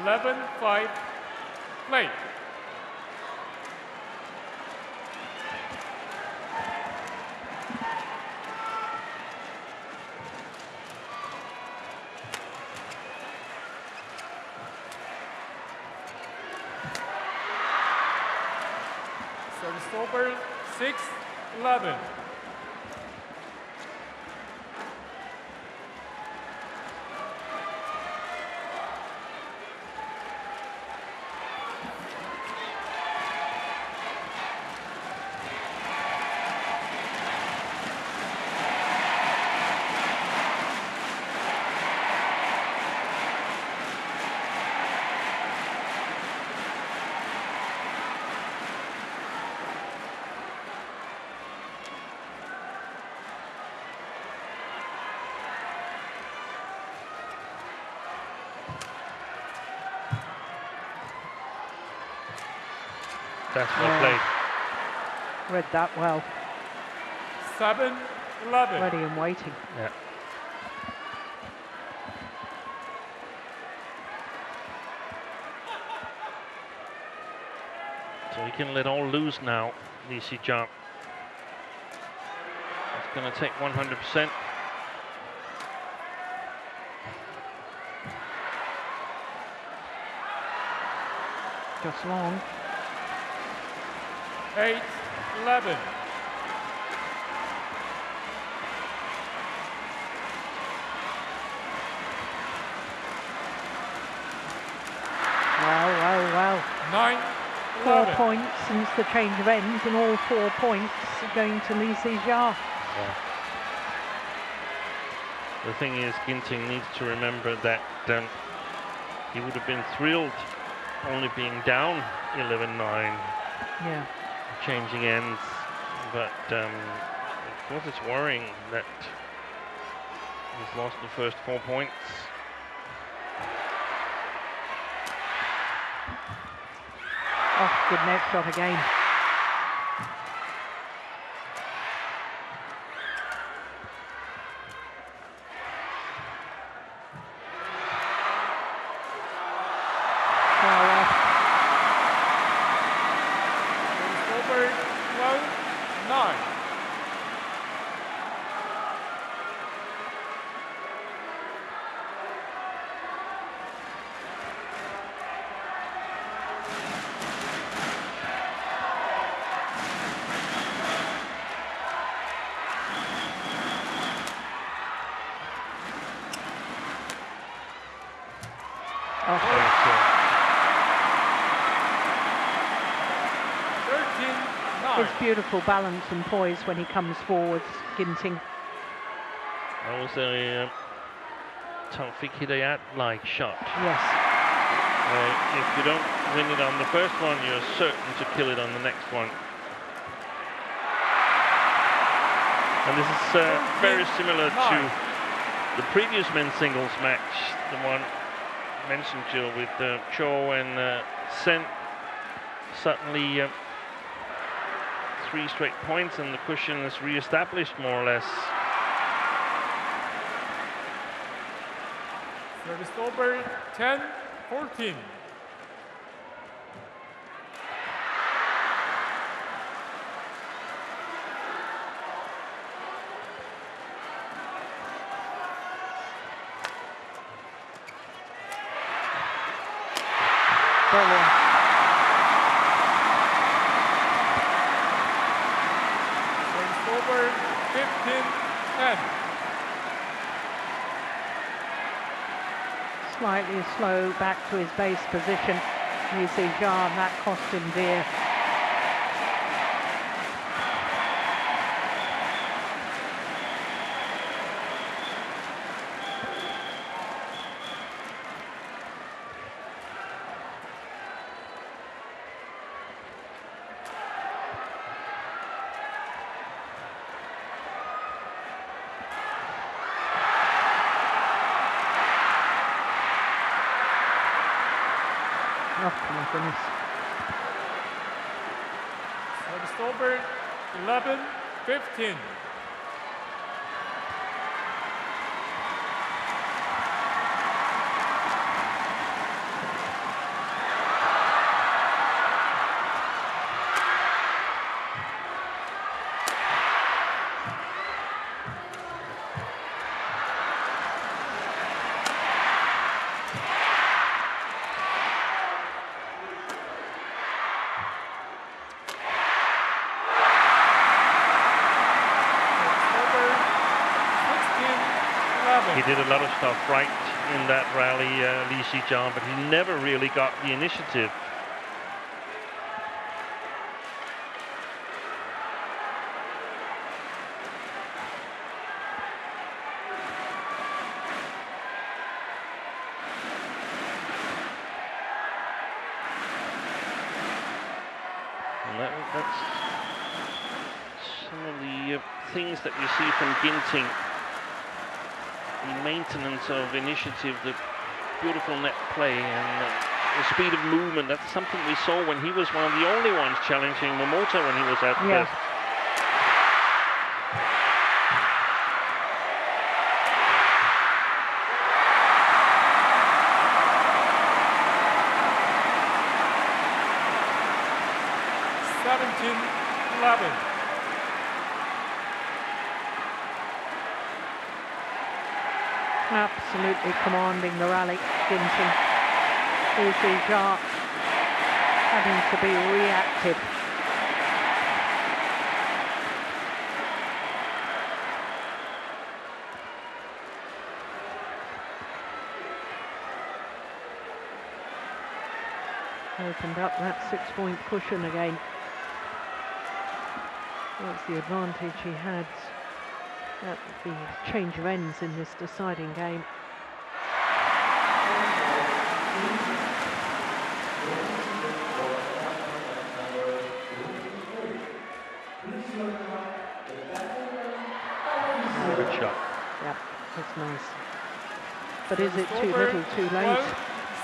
Eleven, 5, play. Service over, 6-11. That's well played. Read that well. 7-11. Ready and waiting. Yeah. So he can let all loose now, Zii Jia. It's going to take 100%. Just long. 8-11. Wow. 9-11. 4 points since the change of ends, and all 4 points are going to Zii Jia. Yeah. The thing is, Ginting needs to remember that he would have been thrilled only being down 11-9. Yeah. Changing ends, but of course it's worrying that he's lost the first 4 points. Oh, good net shot again. Over 12-9. His beautiful balance and poise when he comes forwards, Ginting. That was a Taufik Hidayat-like shot. Yes. If you don't win it on the first one, you're certain to kill it on the next one. And this is very similar to the previous men's singles match, the one mentioned, Jill, with Cho and Sen. Suddenly 3 straight points and the cushion is re-established more or less. Service over 10-14. Brilliant. Over 15-10. Slightly slow back to his base position. Zii Jia, and that cost him dear. Oh my goodness. over 11-15. He did a lot of stuff right in that rally, Zii Jia, but he never really got the initiative. And that's some of the things that we see from Ginting. The maintenance of initiative, the beautiful net play, and the speed of movement. That's something we saw when he was one of the only ones challenging Momota when he was at best. Absolutely commanding the rally, Ginting. Zii Jia having to be reactive. Opened up that 6-point cushion again. That's the advantage he had at the change of ends in this deciding game. Good shot. Yep, that's nice. But is it too little, too late?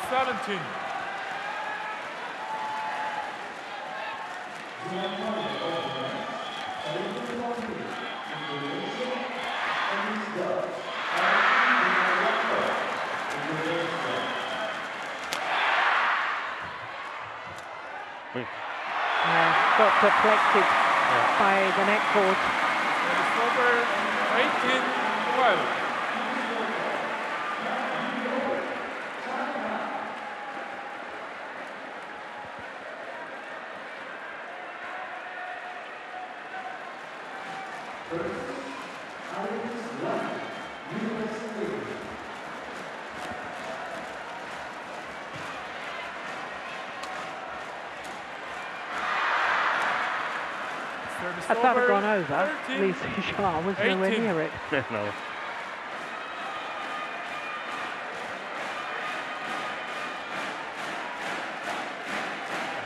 17. Got deflected by the net cord. It's over 18-12. If that had gone over, Zii Jia was nowhere near it. No.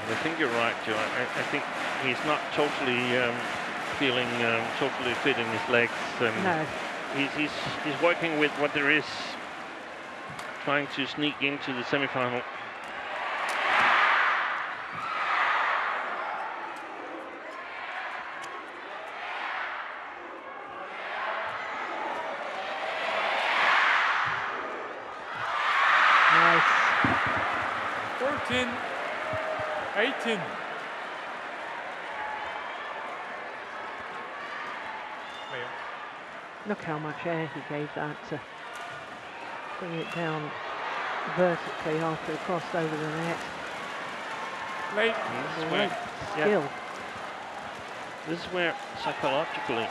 I think you're right, Joe. I think he's not totally feeling totally fit in his legs. No. He's working with what there is, trying to sneak into the semi-final. Nice. 14-18. Look how much air he gave that to bring it down vertically after it crossed over the net. Late. Great skill. This is where psychologically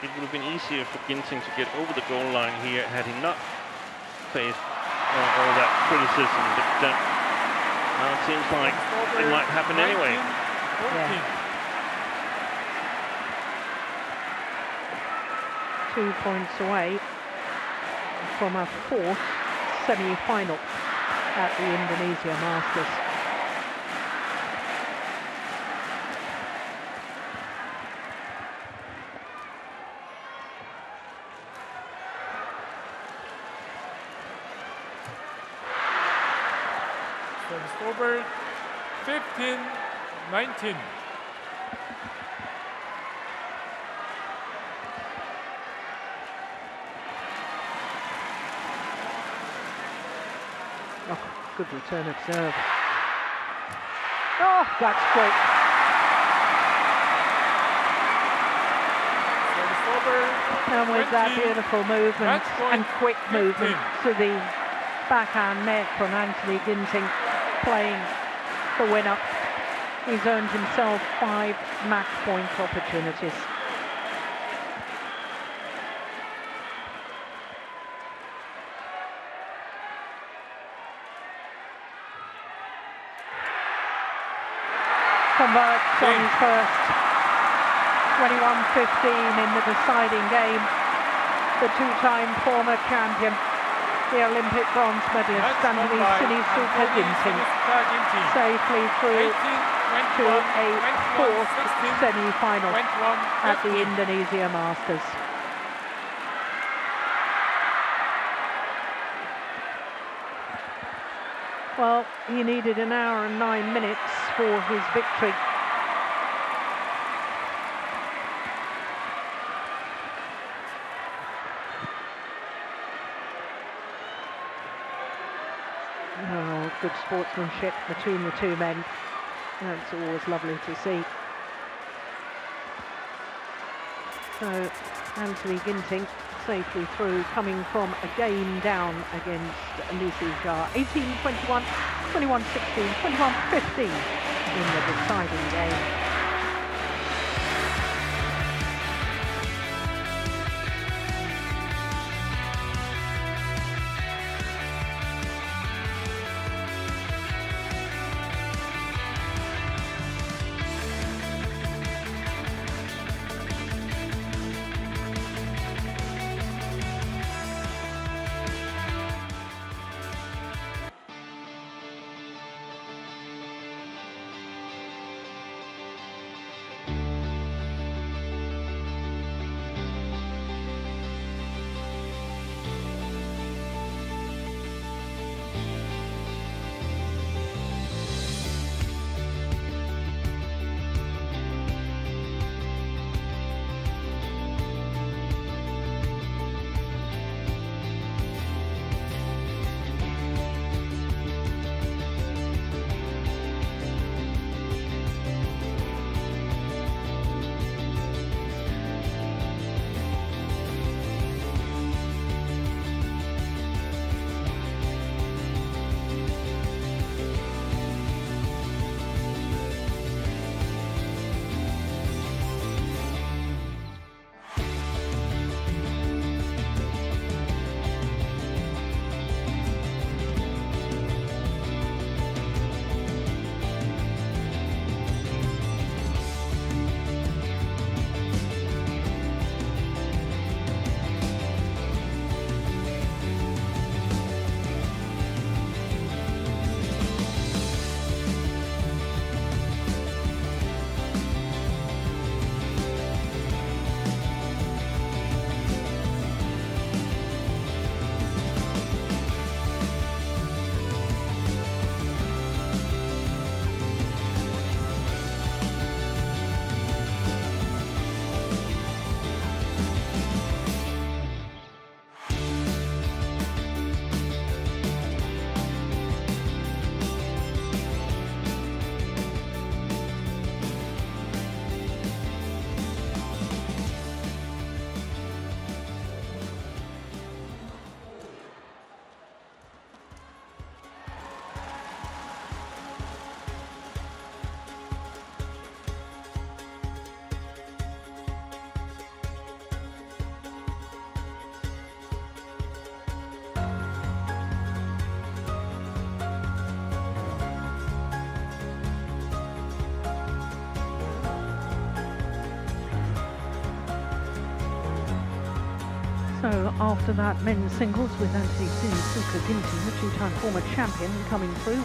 it would have been easier for Ginting to get over the goal line here had he not faced all that criticism. But now it seems like it might happen anyway. 2 points away from a 4th semi-final at the Indonesia Masters. So it's over 15-19. good return of serve. Oh, that's quick. Service over. And with that 20. beautiful movement Match point and quick movement 15. to the backhand net from Anthony Ginting, playing the winner. He's earned himself 5 match point opportunities. Converts on his first 21-15 in the deciding game. The two-time former champion, the Olympic bronze medalist, Match won Anthony by Sinisuka Anthony Ginting, Sinisuka Ginting. safely through 18, to 21, a 21, fourth 16, semi-final 21, at the 15. Indonesia Masters. Well, he needed an hour and 9 minutes for his victory. Oh, good sportsmanship between the two men. That's always lovely to see. So, Anthony Ginting safely through, coming from a game down against Zii Jia. 18-21, 21-16, 21-15 in the deciding game. So after that men's singles with Anthony Sinisuka Ginting, the two-time former champion, coming through.